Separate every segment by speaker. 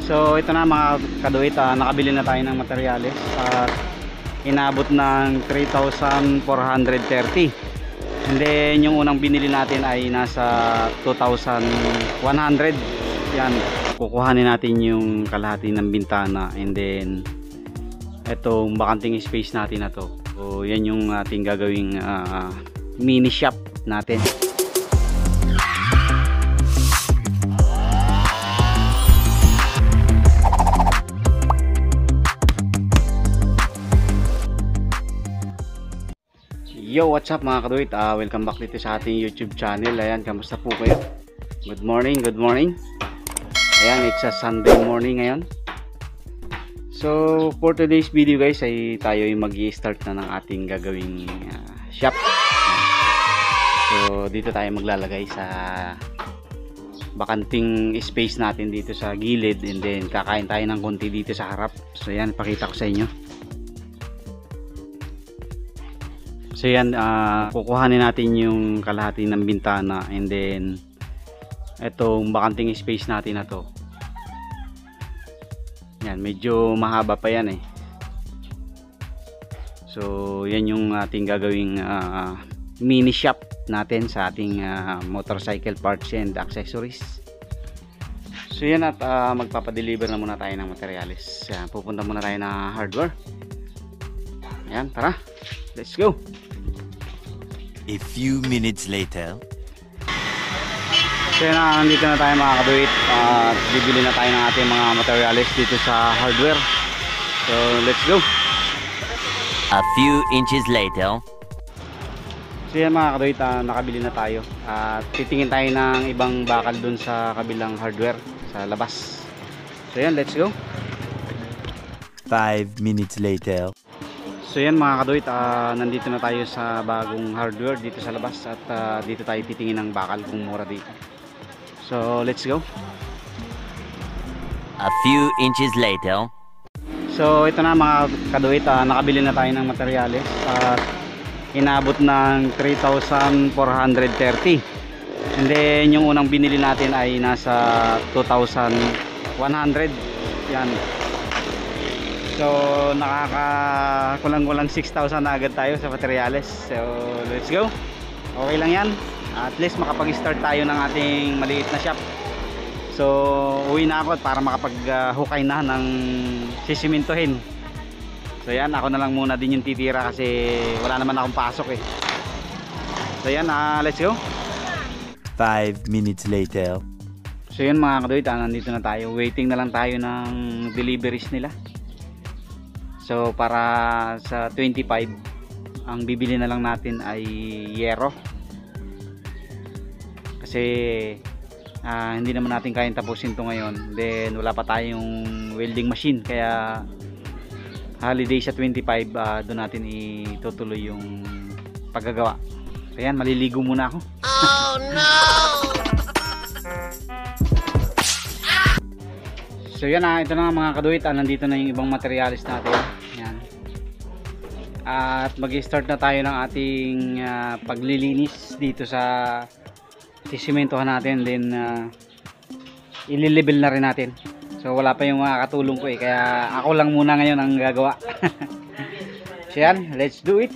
Speaker 1: So ito na mga kaduit, nakabili na tayo ng materyales at inabot ng 3,430. And then yung unang binili natin ay nasa 2,100. Yan, kukuhanin natin yung kalahati ng bintana, and then etong bakanting space natin na to. So yan yung ating gagawing mini shop natin. Yo, what's up mga kaduit? Welcome back dito sa ating YouTube channel. Ayan, kamusta po kayo? Good morning, good morning. Ayan, it's a Sunday morning ngayon. So, for today's video guys, ay tayo ay mag-i-start na ng ating gagawing shop. So, dito tayo maglalagay sa bakanting space natin dito sa gilid, and then kakain tayo ng konti dito sa harap. So, ayan, pakita ko sa inyo. So yan, kukuhanin natin yung kalahati ng bintana, and then etong bakanting space natin na to. Yan, medyo mahaba pa yan eh. So yan yung ating gagawing mini shop natin sa ating motorcycle parts and accessories. So yan, at magpapadeliver na muna tayo ng materials. Yan, pupunta muna tayo na hardware. Yan, tara, let's go.
Speaker 2: A few minutes later.
Speaker 1: So yan, nandito na tayo mga kaduit at bibili na tayo ng ating mga materials dito sa hardware. So let's go.
Speaker 2: A few inches later.
Speaker 1: So yan mga kaduit, nakabili na tayo at titingin tayo ng ibang bakal dun sa kabilang hardware sa labas. So yan, let's go.
Speaker 2: 5 minutes later.
Speaker 1: So yan mga kaduit, nandito na tayo sa bagong hardware dito sa labas at dito tayo titingin ng bakal kung mura dito. So let's go.
Speaker 2: A few inches later.
Speaker 1: So ito na mga kaduit, nakabili na tayo ng materyales at inabot ng 3,430. And then yung unang binili natin ay nasa 2,100. Yan. So kulang-kulang 6,000 na agad tayo sa materyales. So let's go. Okay lang yan. At least makapag-start tayo ng ating maliit na shop. So uwi na ako para makapag-hukay na ng sisimintuhin. So yan, ako na lang muna din yung titira kasi wala naman akong pasok eh. So yan, let's go.
Speaker 2: 5 minutes later.
Speaker 1: So yan mga kaduit, nandito na tayo. Waiting na lang tayo ng deliveries nila. So para sa 25, ang bibili na lang natin ay yero. Kasi hindi naman natin kayang tapusin to ngayon. Then wala pa tayong welding machine, kaya holiday sa 25, doon natin itutuloy yung paggagawa. So yan, maliligo muna ako. Oh no! So yan, ito na mga kaduit, nandito na yung ibang materialis natin. Yan. At mag-start na tayo ng ating paglilinis dito sa sisimentohan natin. Then i-level na rin natin. So wala pa yung mga katulong ko eh, kaya ako lang muna ngayon ang gagawa. So yan, let's do it.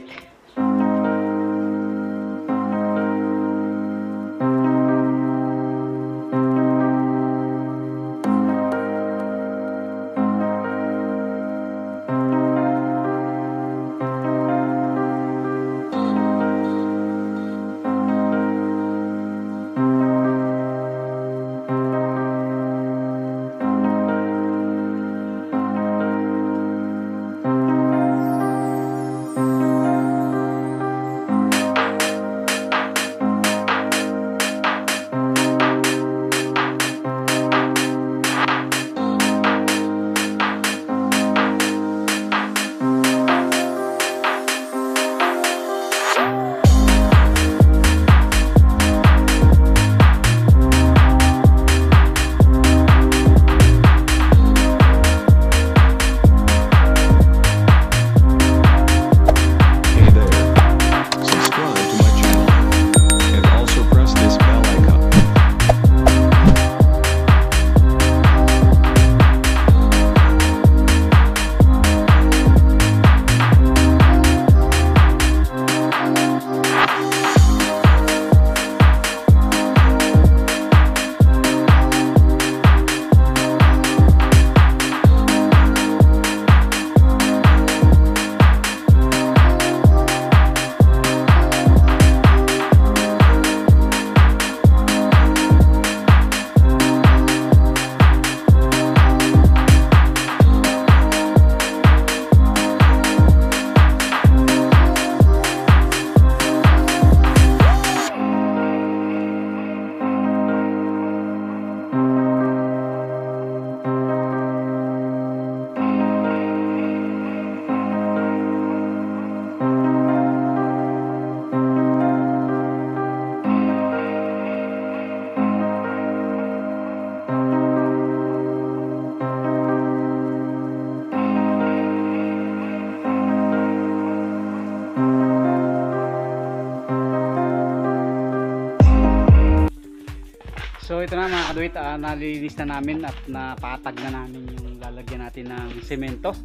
Speaker 1: So ito na mga kaduit, nalinis na namin at napatag na namin yung lalagyan natin ng semento.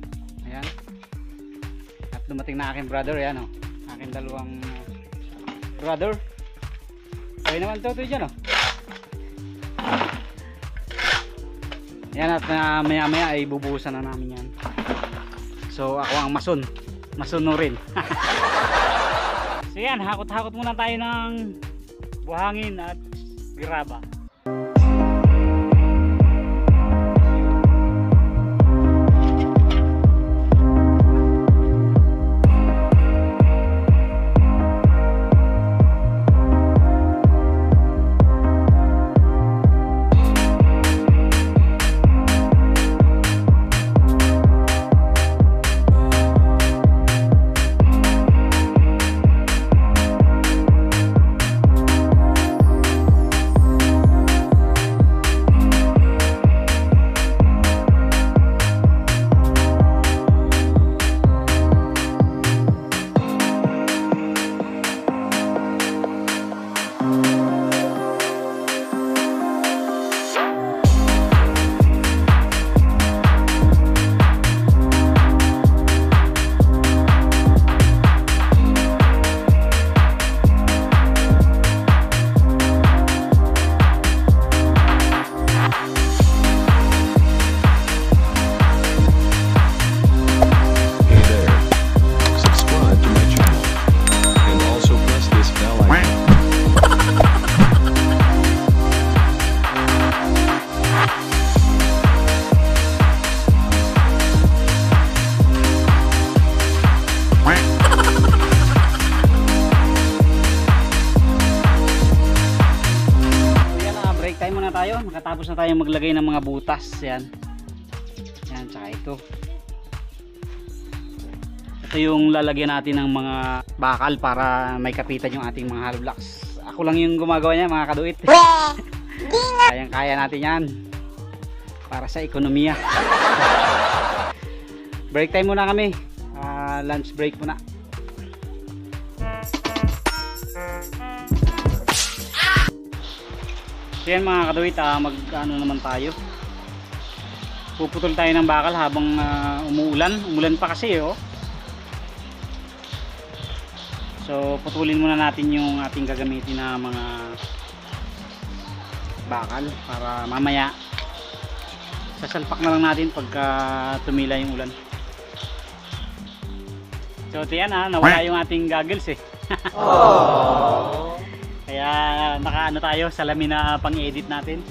Speaker 1: Ayan. At dumating na aking brother, ayan o. Aking dalawang brother. Okay naman ito dyan o. Yan, at maya maya ay bubuhusan na namin yan. So ako ang mason rin. So yan, hakot-hakot muna tayo ng buhangin at graba. Nakatapos na tayo maglagay ng mga butas. Yan. Yan, tsaka ito. Ito yung lalagyan natin ng mga bakal para may kapitan yung ating mga hollow blocks. Ako lang yung gumagawa niya mga kaduit. Kayang-kaya natin yan. Para sa ekonomiya. Break time muna kami. Lunch break muna. So yan mga kaduit, mag-ano naman tayo. Puputol tayo ng bakal habang umuulan pa kasi oh. So putulin muna natin yung ating gagamitin na mga bakal para mamaya sasalpak na lang natin pagka tumila yung ulan. So ito yan nawala yung ating goggles eh. Kaya nakaano tayo, salamin na pang-edit natin.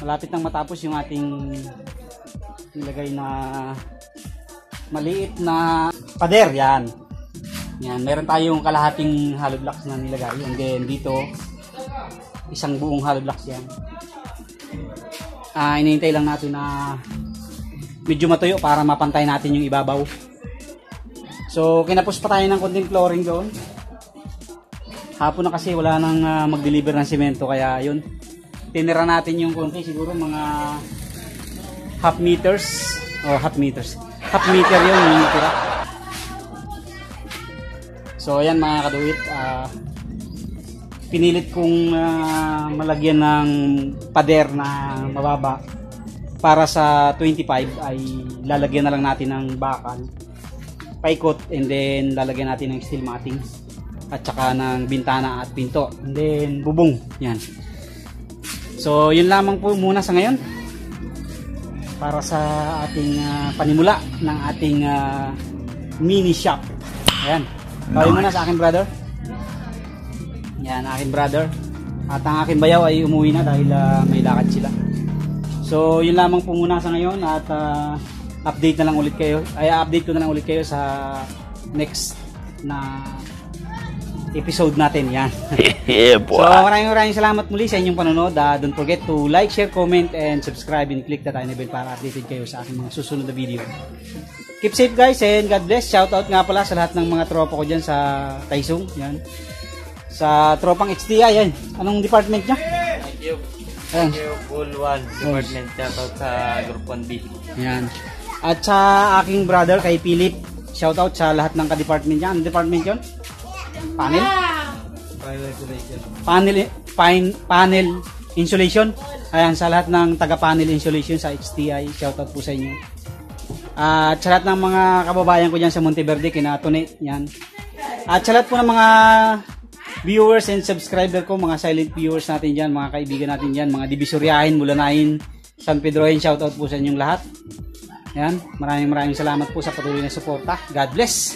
Speaker 1: malapit nang matapos yung ating nilagay na maliit na pader. Yan. Meron tayong kalahating hollow blocks na nilagay. And then dito, isang buong hollow blocks yan. Inihintay lang natin na medyo matuyo para mapantay natin yung ibabaw. So, kinapos pa tayo ng konting flooring doon. Hapon na kasi wala nang mag-deliver ng semento, kaya yun. Tinira natin yung konti, siguro mga half meter yun yung tira. So ayan mga kaduwit, pinilit kong malagyan ng pader na mababa. Para sa 25 ay lalagyan na lang natin ng bakal, paikot, and then lalagyan natin ng steel matting at saka ng bintana at pinto, and then bubong. Yan. So yun lamang po muna sa ngayon para sa ating panimula ng ating mini shop. Ayan. Tayo muna sa aking brother. Yan, aking brother. At ang aking bayaw ay umuwi na dahil may lakad sila. So yun lamang po muna sa ngayon, at update ko na lang ulit kayo sa next na episode natin. Yan.
Speaker 2: Yeah, boy.
Speaker 1: So maraming salamat muli sa inyong panonood. Don't forget to like, share, comment, and subscribe, and click the tiny bell para updated kayo sa aking mga susunod na video. Keep safe guys, and God bless. Shoutout nga pala sa lahat ng mga tropa ko dyan sa Taisong. Yan. Sa tropang HDI. Yan. Anong department niya?
Speaker 3: Thank you. Thank you, Pool 1 Department. Shoutout sa Group 1B. Yan.
Speaker 1: At sa aking brother kay Philip, shoutout sa lahat ng ka-department niya. Anong department yun? Panel? Panel insulation. Ayan, sa lahat ng taga-panel insulation sa HDI, shoutout po sa inyo. At sa lahat ng mga kababayan ko dyan sa Monteverde, kina Tone, yan. At sa lahat po ng mga viewers and subscriber ko, mga silent viewers natin dyan, mga kaibigan natin dyan, mga Divisoryahin, Mulanahin, San Pedrohin, shoutout po sa inyong lahat. Yan, maraming salamat po sa patuloy na suporta. God bless!